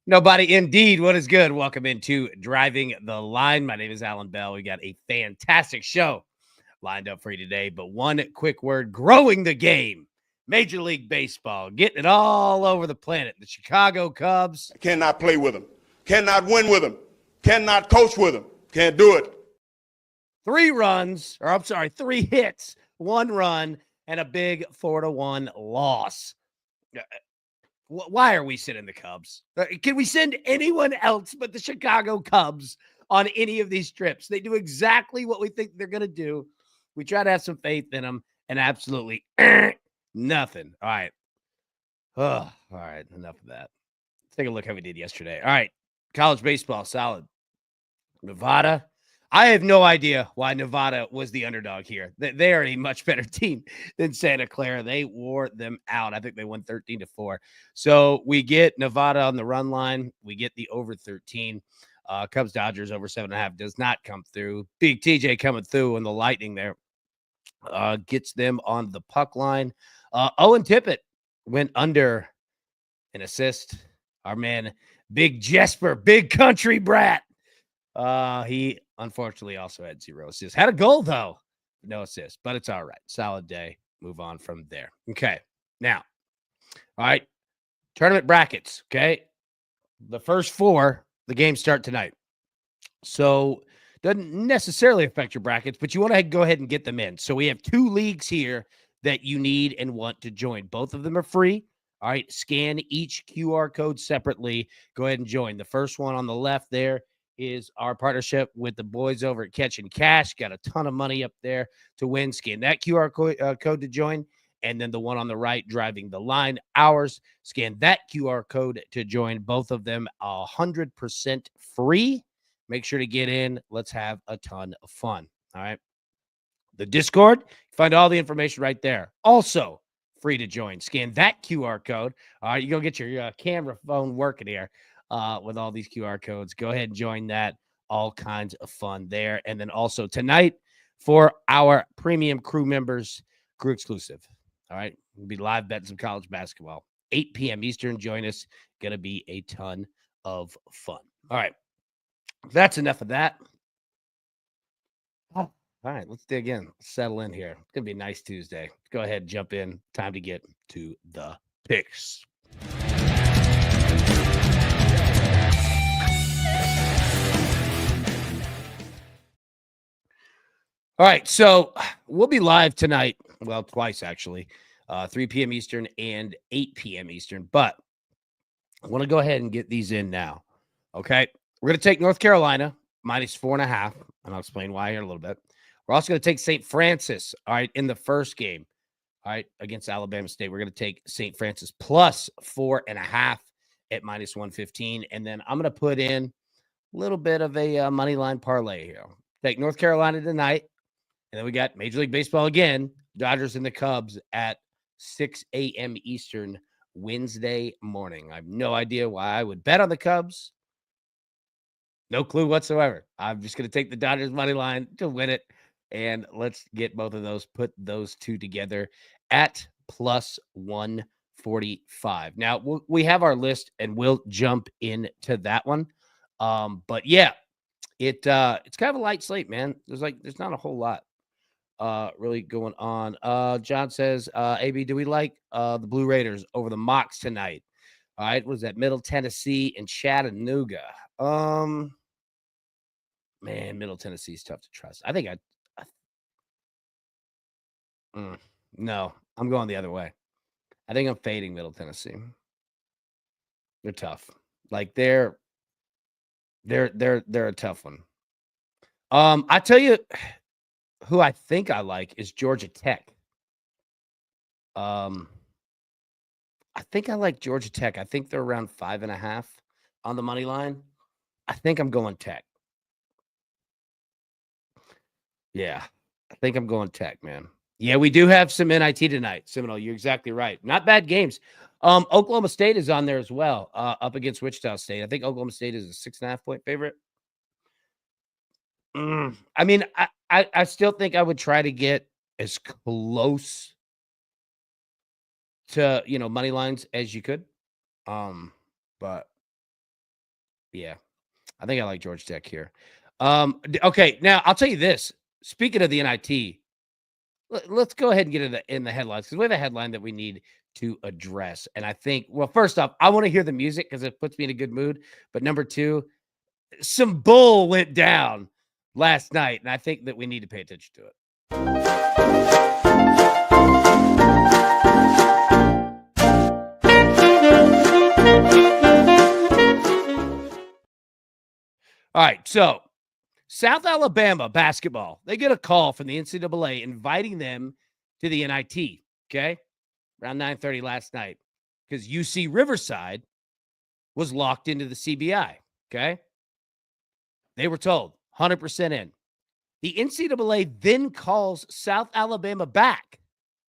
Nobody indeed. What is good? Welcome into Driving the Line. My name is Alan Bell. We got a fantastic show lined up for you today. But one quick word, growing the game. Major League Baseball, getting it all over the planet. The Chicago Cubs. Cannot play with them. Cannot win with them. Cannot coach with them. Can't do it. 3 hits, 1 run, and a big 4-1 loss. Why are we sending the Cubs? Can we send anyone else but the Chicago Cubs on any of these trips? They do exactly what we think they're going to do. We try to have some faith in them, and absolutely nothing. All right. All right. Enough of that. Let's take a look how we did yesterday. All right. College baseball, solid. Nevada. I have no idea why Nevada was the underdog here. They are a much better team than Santa Clara. They wore them out. I think they won 13-4. So we get Nevada on the run line. We get the over 13. Cubs Dodgers over 7.5 does not come through. Big TJ coming through, and the Lightning there gets them on the puck line. Owen Tippett went under an assist. Our man, Big Jesper, big country brat. He unfortunately also had 0 assists. Had a goal, though. No assists, but it's all right. Solid day. Move on from there. Okay. Now, all right. Tournament brackets. Okay. The first 4, the games start tonight. So, doesn't necessarily affect your brackets, but you want to go ahead and get them in. So, we have 2 leagues here that you need and want to join. Both of them are free. All right. Scan each QR code separately. Go ahead and join. The first one on the left there is our partnership with the boys over at Catch and Cash. Got a ton of money up there to win. Scan that QR code to join. And then the one on the right, Driving the Line, ours. Scan that QR code to join. Both of them 100% free. Make sure to get in. Let's have a ton of fun. All right. The Discord, find all the information right there. Also free to join. Scan that QR code. All right. You go get your camera phone working here. With all these QR codes. Go ahead and join that. All kinds of fun there. And then also tonight for our premium crew members, crew exclusive. All right. We'll be live betting some college basketball. 8 p.m. Eastern. Join us. Going to be a ton of fun. All right. That's enough of that. All right. Let's dig in. Settle in here. It's going to be a nice Tuesday. Let's go ahead and jump in. Time to get to the picks. All right, so we'll be live tonight. Well, twice actually, 3 p.m. Eastern and 8 p.m. Eastern. But I want to go ahead and get these in now. Okay, we're going to take North Carolina minus 4.5, and I'll explain why here in a little bit. We're also going to take St. Francis. All right, in the first game, all right, against Alabama State, we're going to take St. Francis plus 4.5 at minus 115, and then I'm going to put in a little bit of a money line parlay here. Take North Carolina tonight. And then we got Major League Baseball again, Dodgers and the Cubs at 6 a.m. Eastern Wednesday morning. I have no idea why I would bet on the Cubs. No clue whatsoever. I'm just going to take the Dodgers money line to win it. And let's get both of those, put those 2 together at plus 145. Now, we have our list, and we'll jump into that one. But yeah, it's kind of a light slate, man. There's not a whole lot really going on. John says, AB, do we like the Blue Raiders over the Mocs tonight? All right, was that Middle Tennessee and Chattanooga? Man, Middle Tennessee is tough to trust. I think no, I'm going the other way. I think I'm fading Middle Tennessee. They're tough. Like they're a tough one. I tell you who I think I like is Georgia Tech. I think I like Georgia Tech. I think they're around 5.5 on the money line. I think I'm going Tech. Yeah, I think I'm going Tech, man. Yeah, we do have some NIT tonight, Seminole. You're exactly right. Not bad games. Oklahoma State is on there as well, up against Wichita State. I think Oklahoma State is a 6.5 point favorite. I mean, I still think I would try to get as close to, money lines as you could. But Yeah. I think I like Georgia Tech here. Okay, now I'll tell you this. Speaking of the NIT, let's go ahead and get in the headlines because we have a headline that we need to address. And I think, well, first off, I want to hear the music because it puts me in a good mood. But number two, some bull went down last night, and I think that we need to pay attention to it. All right, so South Alabama basketball, they get a call from the NCAA inviting them to the NIT, okay? Around 9:30 last night because UC Riverside was locked into the CBI, okay? They were told 100% in. The NCAA then calls South Alabama back,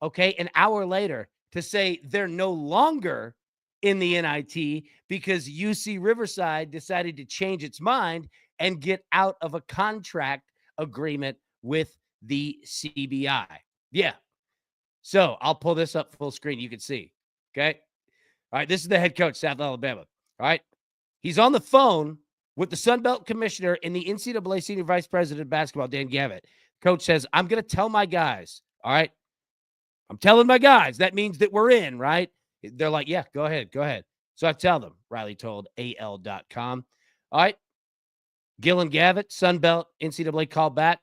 okay, an hour later to say they're no longer in the NIT because UC Riverside decided to change its mind and get out of a contract agreement with the CBI. Yeah. So I'll pull this up full screen. You can see. Okay. All right. This is the head coach, South Alabama. All right. He's on the phone with the Sun Belt commissioner and the NCAA senior vice president of basketball, Dan Gavitt. Coach says, I'm going to tell my guys. All right. I'm telling my guys. That means that we're in, right? They're like, yeah, go ahead. Go ahead. So I tell them, Riley told AL.com. All right. Gillen Gavitt, Sun Belt, NCAA called back,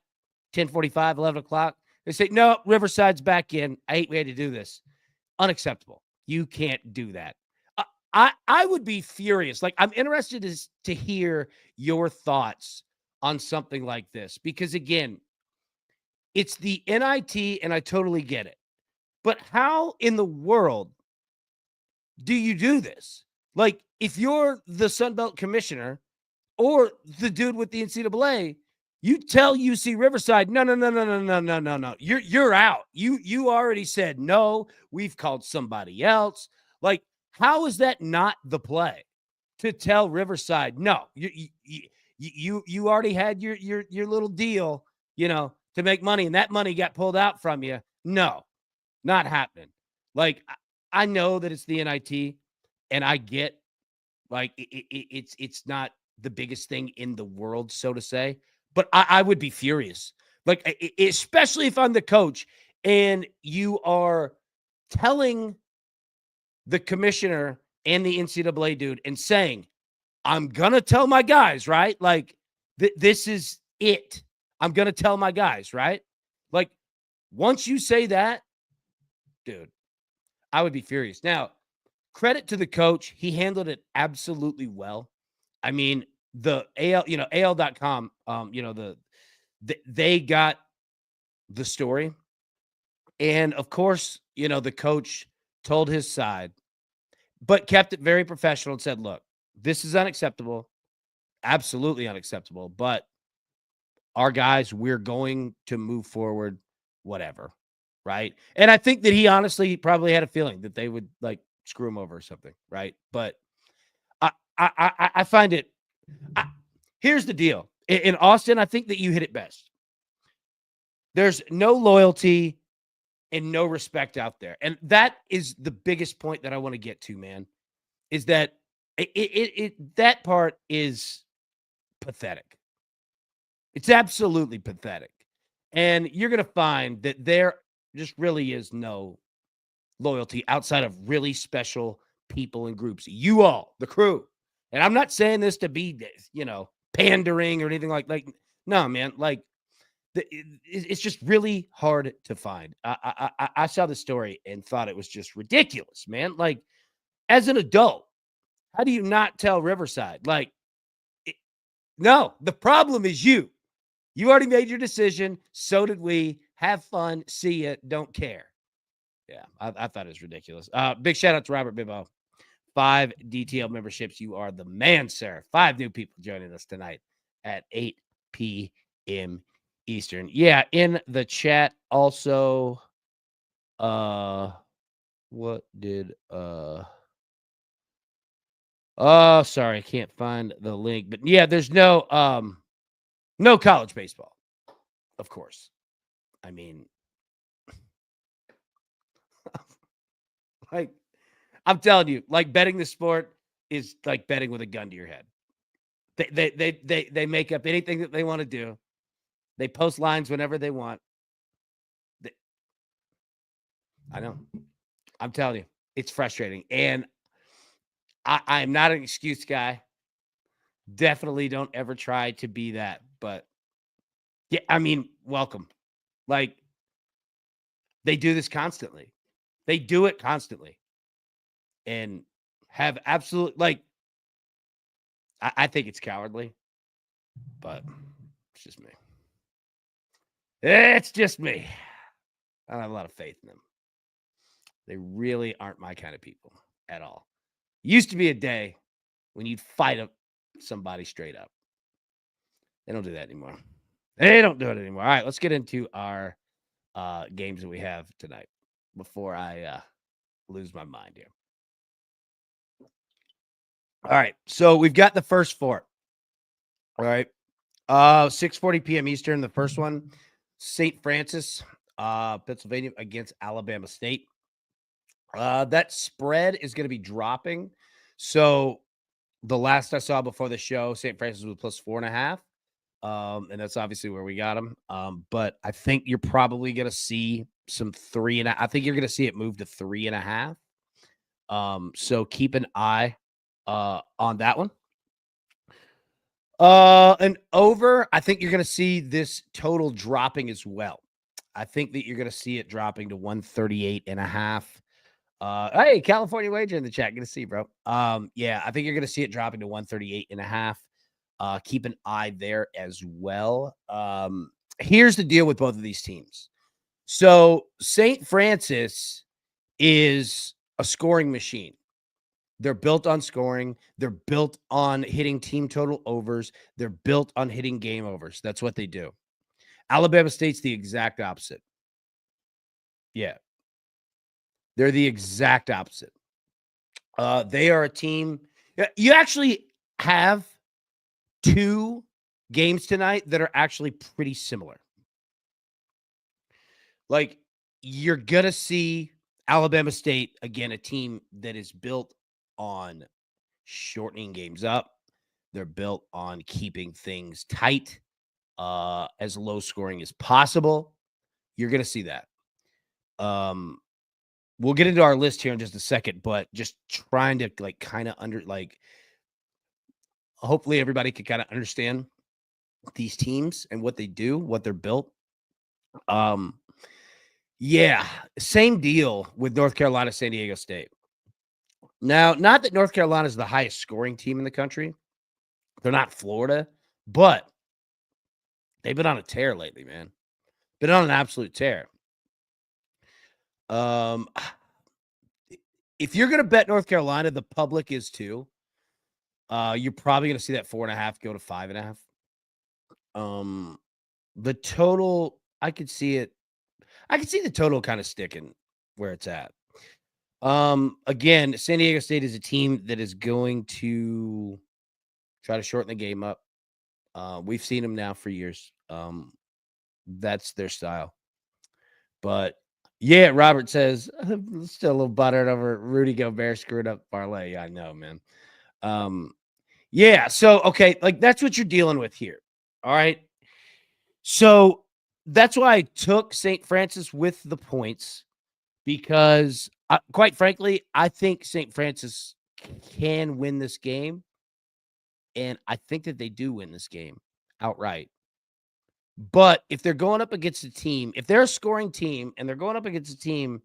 10:45, 11 o'clock. They say, no, Riverside's back in. I hate we had to do this. Unacceptable. You can't do that. I would be furious. Like, I'm interested to hear your thoughts on something like this because, again, it's the NIT, and I totally get it. But how in the world do you do this? Like, if you're the Sun Belt commissioner or the dude with the NCAA, you tell UC Riverside, no. You're out. You already said no. We've called somebody else. Like, how is that not the play to tell Riverside no? You already had your little deal, to make money, and that money got pulled out from you. No, not happening. Like, I know that it's the NIT, and I get like it's not the biggest thing in the world, so to say. But I would be furious, like especially if I'm the coach and you are telling the commissioner and the NCAA dude and saying, I'm gonna tell my guys, right? Like this is it. I'm gonna tell my guys, right? Like once you say that, dude, I would be furious. Now, credit to the coach. He handled it absolutely well. I mean, the AL.com, they got the story. And of course, the coach told his side, but kept it very professional and said, look, this is unacceptable. Absolutely unacceptable. But our guys, we're going to move forward, whatever. Right. And I think that he honestly probably had a feeling that they would like screw him over or something. Right. But I find it. Here's the deal. In Austin, I think that you hit it best. There's no loyalty and no respect out there. And that is the biggest point that I want to get to, man, is that that part is pathetic. It's absolutely pathetic. And you're going to find that there just really is no loyalty outside of really special people and groups. You all, the crew. And I'm not saying this to be, pandering or anything like no, man, like it's just really hard to find. I saw the story and thought it was just ridiculous, man. Like as an adult, how do you not tell Riverside? Like, no, the problem is you. You already made your decision. So did we. Have fun. See ya. Don't care. Yeah, I thought it was ridiculous. Big shout out to Robert Bibbo. 5 DTL memberships. You are the man, sir. 5 new people joining us tonight at 8 p.m. Eastern. Yeah, in the chat also. What did oh, sorry, I can't find the link. But yeah, there's no college baseball, of course. I mean, like I'm telling you, like betting the sport is like betting with a gun to your head. They make up anything that they want to do. They post lines whenever they want. I know. I'm telling you, it's frustrating. And I'm not an excuse guy. Definitely don't ever try to be that. But yeah, I mean, welcome. Like, they do this constantly. They do it constantly. And have absolute, like, I think it's cowardly. But it's just me. It's just me. I don't have a lot of faith in them. They really aren't my kind of people at all. Used to be a day when you'd fight somebody straight up. They don't do that anymore. They don't do it anymore. All right, let's get into our games that we have tonight before I lose my mind here. All right, so we've got the first four. All right, 6:40 p.m. Eastern. The first one, St. Francis, Pennsylvania against Alabama State. That spread is going to be dropping. So the last I saw before the show, St. Francis was plus 4.5. And that's obviously where we got them. But I think you're probably going to see some 3.5. I think you're going to see it move to 3.5. So keep an eye on that one. And over, I think you're going to see this total dropping as well. I think that you're going to see it dropping to 138.5. Hey, California Wager in the chat. Good to see you, bro. Yeah, I think you're going to see it dropping to 138.5. Keep an eye there as well. Here's the deal with both of these teams. So St. Francis is a scoring machine. They're built on scoring. They're built on hitting team total overs. They're built on hitting game overs. That's what they do. Alabama State's the exact opposite. Yeah. They're the exact opposite. They are a team. You actually have two games tonight that are actually pretty similar. Like, you're going to see Alabama State, again, a team that is built on shortening games up. They're built on keeping things tight, as low scoring as possible. You're going to see that. We'll get into our list here in just a second, but just trying to hopefully everybody can kind of understand these teams and what they do, what they're built. Yeah, same deal with North Carolina, San Diego State. Now, not that North Carolina is the highest scoring team in the country. They're not Florida, but they've been on a tear lately, man. Been on an absolute tear. If you're going to bet North Carolina, the public is too. You're probably going to see that 4.5 go to 5.5. The total, I could see it. I could see the total kind of sticking where it's at. Again, San Diego State is a team that is going to try to shorten the game up. We've seen them now for years. That's their style. But yeah, Robert says still a little buttered over Rudy Gobert screwed up parlay. Yeah, I know, man. Yeah, so okay, like that's what you're dealing with here. All right. So that's why I took St. Francis with the points, because quite frankly, I think St. Francis can win this game. And I think that they do win this game outright. But if they're going up against a team, if they're a scoring team and they're going up against a team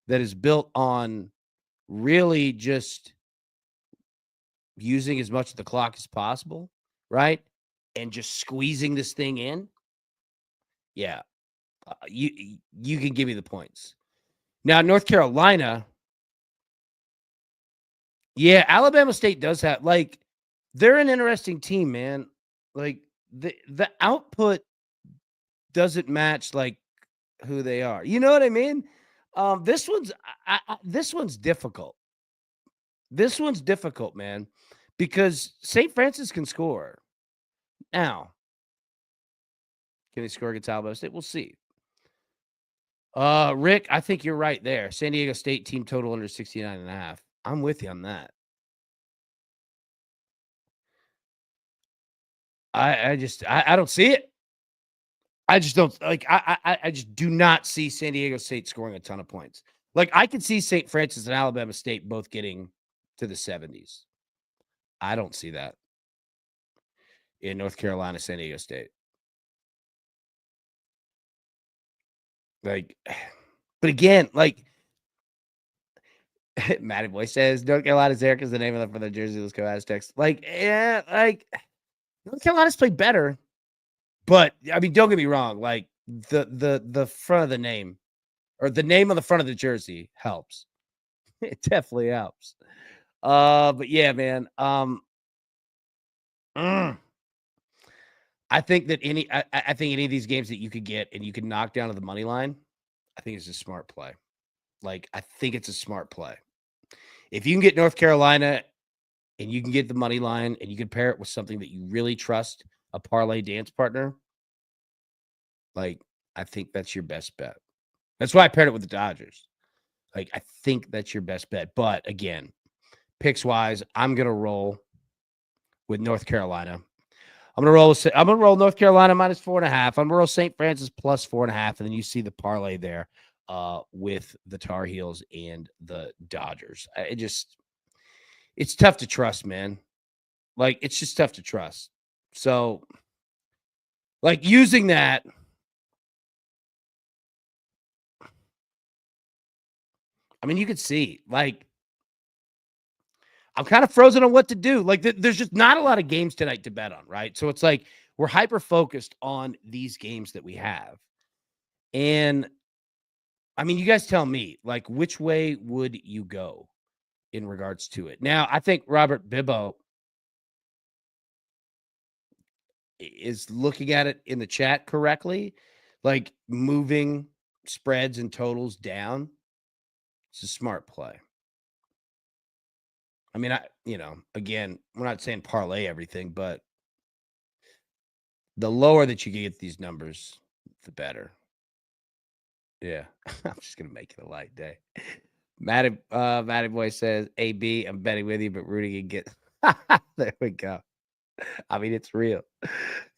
that is built on really just using as much of the clock as possible, right? And just squeezing this thing in, yeah, you can give me the points. Now, North Carolina, yeah, Alabama State does have, like, they're an interesting team, man. Like, the output doesn't match, like, who they are. You know what I mean? This one's difficult. This one's difficult, man, because St. Francis can score. Now, can they score against Alabama State? We'll see. Rick, I think you're right there. San Diego State team total under 69.5. I'm with you on that. I don't see it. I just don't like. I just do not see San Diego State scoring a ton of points. Like I could see St. Francis and Alabama State both getting to the 70s. I don't see that in North Carolina, San Diego State. Like, but again, like Matty Boy says, North Carolina's there because the name of them for the jersey. Let's go Aztecs. Like, yeah, like North Carolina's played better, but I mean, don't get me wrong. Like the front of the name or the name on the front of the jersey helps. It definitely helps. But yeah, man. I think that I think any of these games that you could get and you could knock down to the money line, I think it's a smart play. Like, I think it's a smart play. If you can get North Carolina and you can get the money line and you can pair it with something that you really trust, a parlay dance partner, like, I think that's your best bet. That's why I paired it with the Dodgers. Like, I think that's your best bet. But again, picks wise, I'm gonna roll with North Carolina. I'm gonna roll North Carolina minus 4.5. I'm gonna roll St. Francis plus 4.5, and then you see the parlay there with the Tar Heels and the Dodgers. It's tough to trust, man. Like, it's just tough to trust. So, like, using that, I mean, you could see, like, I'm kind of frozen on what to do. Like, there's just not a lot of games tonight to bet on, right? So it's like we're hyper focused on these games that we have. And I mean, you guys tell me, like, which way would you go in regards to it? Now, I think Robert Bibbo is looking at it in the chat correctly, like moving spreads and totals down. It's a smart play. I mean, again, we're not saying parlay everything, but the lower that you can get these numbers, the better. Yeah, I'm just gonna make it a light day. Matty Boy says, "AB, I'm betting with you, but rooting against." There we go. I mean, it's real.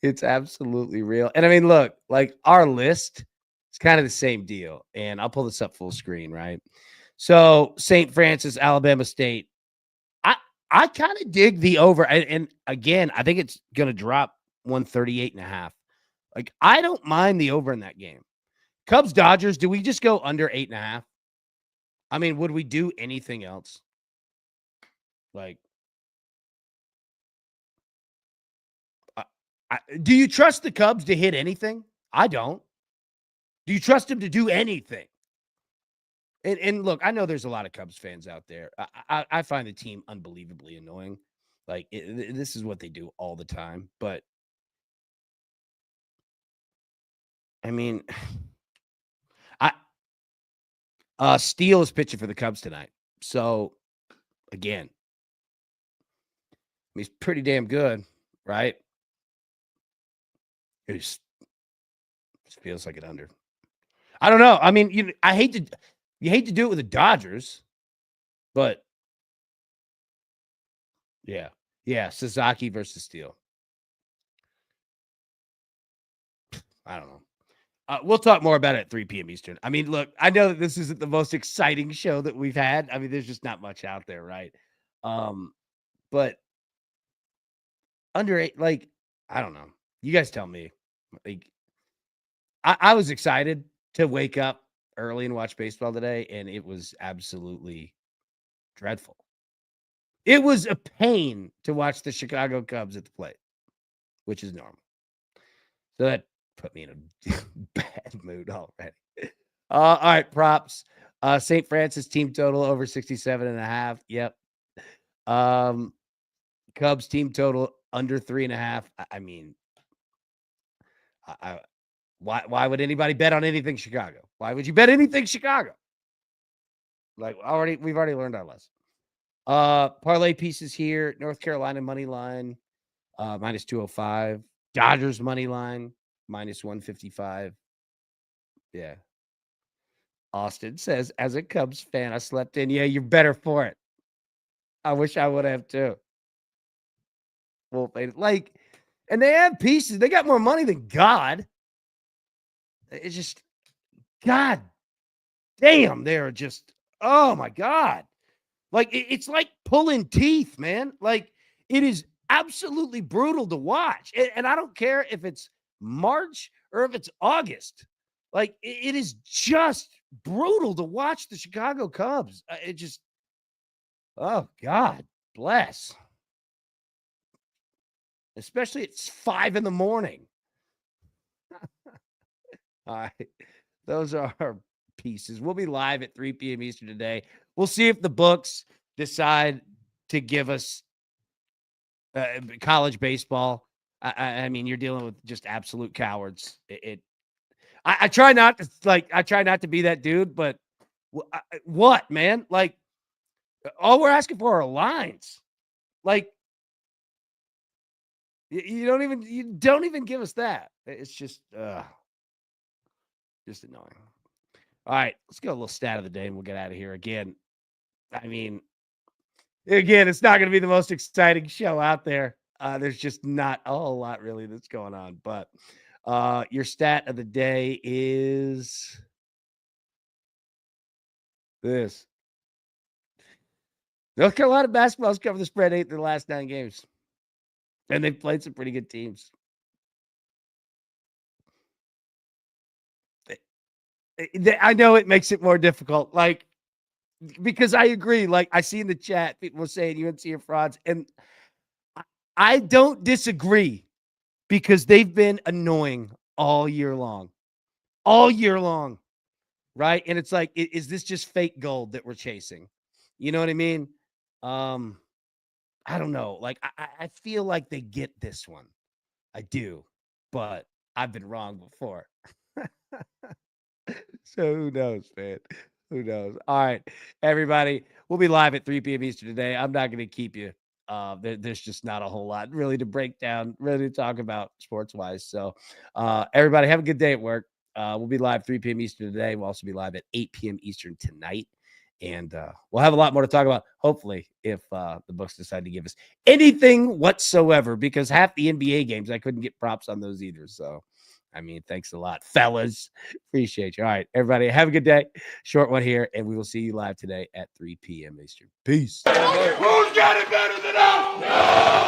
It's absolutely real. And I mean, look, like our list, it's kind of the same deal. And I'll pull this up full screen, right? So St. Francis, Alabama State. I kind of dig the over. And again, I think it's gonna drop 138.5. Like, I don't mind the over in that game. Cubs Dodgers, do we just go under 8.5? I mean, would we do anything else? Like, do you trust the Cubs to hit anything? I don't. Do you trust them to do anything? And look, I know there's a lot of Cubs fans out there. I find the team unbelievably annoying. Like, this is what they do all the time. But I mean, Steele is pitching for the Cubs tonight. So again, he's pretty damn good, right? It just feels like an under. I don't know. I mean, you hate to do it with the Dodgers, but yeah, Sasaki versus Steele. I don't know. We'll talk more about it at 3 p.m. Eastern. I mean, look, I know that this isn't the most exciting show that we've had. I mean, there's just not much out there, right? But under 8, like, I don't know. You guys tell me. Like, I was excited to wake up early and watch baseball today, and it was absolutely dreadful. It was a pain to watch the Chicago Cubs at the plate, which is normal. So that put me in a bad mood already. All right, props. St. Francis team total over 67.5. Yep. Cubs team total under 3.5. I mean, why would anybody bet on anything Chicago? Why would you bet anything Chicago? Like, we've already learned our lesson. Parlay pieces here. North Carolina money line, minus 205. Dodgers money line, minus 155. Yeah. Austin says, as a Cubs fan, I slept in. Yeah, you're better for it. I wish I would have too. Well, like, And they have pieces. They got more money than God. It's just, God damn, they're just, oh my God. Like, it's like pulling teeth, man. Like, it is absolutely brutal to watch. And I don't care if it's March or if it's August. Like, it is just brutal to watch the Chicago Cubs. It just, oh, God bless. Especially it's 5 a.m. All right. Those are our pieces. We'll be live at 3 p.m. Eastern today. We'll see if the books decide to give us college baseball. I mean, you're dealing with just absolute cowards. I try not to be that dude, but what, man? Like, all we're asking for are lines. Like, you don't even give us that. It's just annoying. All right, let's go a little stat of the day and we'll get out of here. Again, I mean, it's not going to be the most exciting show out there. There's just not a whole lot really that's going on. But your stat of the day is this. North Carolina basketball has covered the spread 8 in their last 9 games. And they've played some pretty good teams. I know it makes it more difficult. Like, because I agree. Like, I see in the chat, people were saying UNC are frauds. And I don't disagree because they've been annoying all year long. All year long. Right? And it's like, is this just fake gold that we're chasing? You know what I mean? I don't know. Like, I feel like they get this one. I do. But I've been wrong before. So who knows, man? Who knows? All right, everybody. We'll be live at 3 p.m. Eastern today. I'm not going to keep you. There's just not a whole lot really to break down, really to talk about sports-wise. So everybody, have a good day at work. We'll be live 3 p.m. Eastern today. We'll also be live at 8 p.m. Eastern tonight. And we'll have a lot more to talk about, hopefully, if the books decide to give us anything whatsoever, because half the NBA games, I couldn't get props on those either. So, I mean, thanks a lot, fellas. Appreciate you. All right, everybody, have a good day. Short one here, and we will see you live today at 3 p.m. Eastern. Peace. Who's got it better than us? No!